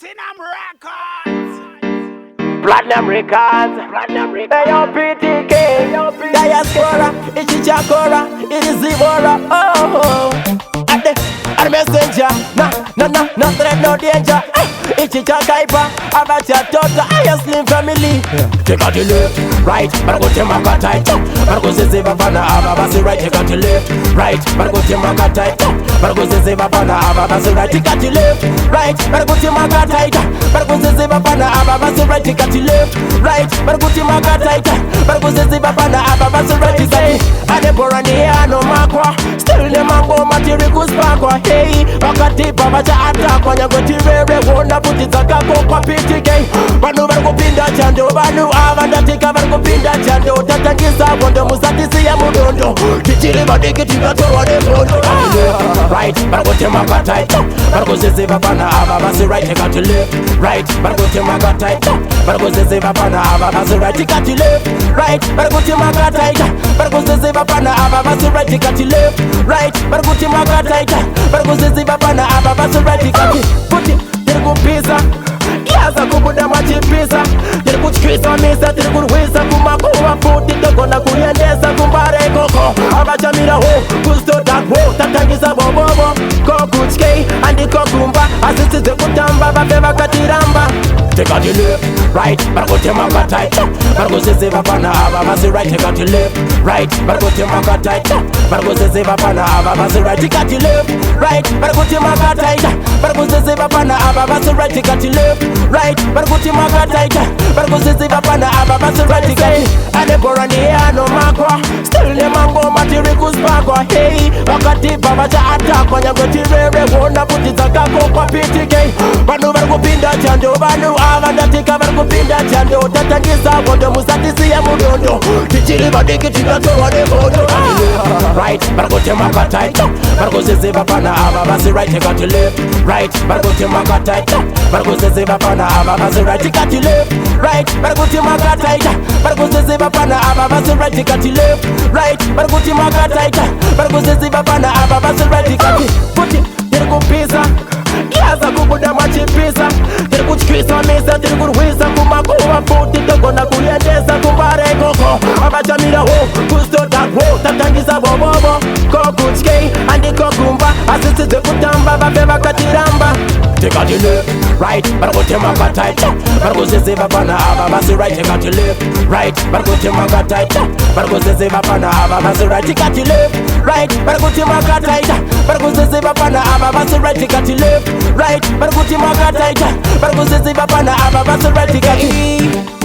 Platinum Records. Platinum Records, Platinum Records. Hey yo PTK, Diaspora, Ichichakora, Irizibora, oh. At the messenger, no threat, no danger. Ichichakaipa, Abacha Tota, I slim family. Take out the left, right, but go to Makatai, but go to Zebabana, Ababasi, right, take out the left, right, but go to Makatai, but go to Zebabana, Ababasi, right, take out the left, right, but go to Makatai, but go to Zebabana, Ababasi, right, take out the left, right, but go to Makatai, but go to Zebabana, Ababasi, right, take out the Adeborania, no Makwa, still the Mango, Matericus Pakwa, hey, Wakati, Babaja, Attack, when you go to Rere, won't put it a go kwa PTK, Banu Bargo Pinda Chando, Banu Avanda, Bargo Pinda Chando, Tatangiza, Wondo, Musatisi, Yamudondo, Kichiri, Badiki, right, Bargo Temakatai, Bargo Zebabana, Ababasi, right, take out the left, right, Bargo Temakatai, Bargo Zebabana, Ababasi, right, take out the left, right, Bargo Temakatai, Bargo Zebabana, Ababasi, right, take out the left, right, Bargo Temakatai, Bargo Zebabana, Ababasi, right, take out the Pisa, yaza kubuda machipisa, kuchikisa misa, kuweza kumakua futi, tokona kuliendeza kumbare koko, abachamira ho, kusto takwo, tatangiza bobobo, kokuchike, andi kokumba, asisize kutamba, bafeva katiramba. Take out the left, right, bargo temakatai, bargo zebabana, ababasi, right, take out the left, right, bargo temakatai, bargo zebabana, ababasi, right, take out the left, right, bargo temakatai, bargo zebabana, ababasi, right, take out the left, right, bargo temakatai, bargo zebabana, ababasi, right, take out the Adeborania, no Makwa, still the Mango, Matericus Pakwa, hey, Wakati, Babaja, Attack, when you go to Rere, won't put it a go kwa PTK, Banu Bargo Pinda Chando, Banu Avanda, Tika Bargo Pinda Chando, Tatangiza, Wondo, Musatisi, Yamudondo, Kichiri, Badiki, Tigato, Wademodo, right, Bargo Temakatai, Bargo Zebabana, Ababasi, right, take out the left, right, Bargo Temakatai, Bargo Zebabana, Ababasi, right, take out the left, right, Bargo Temakatai, Bargo Zebabana, Ababasi, right, take out the left, right, Bargo Temakatai, Bargo Zebabana, Ababasi, right, take out the put it, pisa, yaza kubuda machipisa, kuchikisa misa, kuweza kumakua futi, tokona kuliendeza kumbare koko, abachamira ho, kusto takwo, tatangiza bobobo, kokuchike, andi kokumba, asisize kutamba, bafeva katiramba. Take out the left, right, bargo temakatai, bargo zebabana, ababasi, right, take out the left, right, bargo temakatai, bargo zebabana, ababasi, right, take out the left, right, bargo temakatai, bargo zebabana, ababasi, right, take out the left, right, bargo temakatai, bargo zebabana, ababasi, right, take out the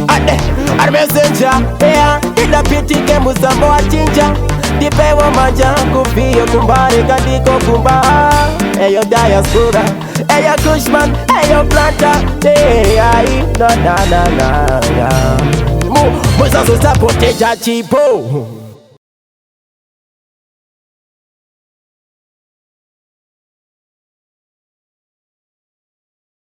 Ade messenger, yeah, ila PTK muzambo wa chinja, dipewa manja, kufio kumbare kadiko kumba. Eyo Diaspora, eyo Kushman, eyo Planta, hey, na, yeah. Musa so sapote jachipo.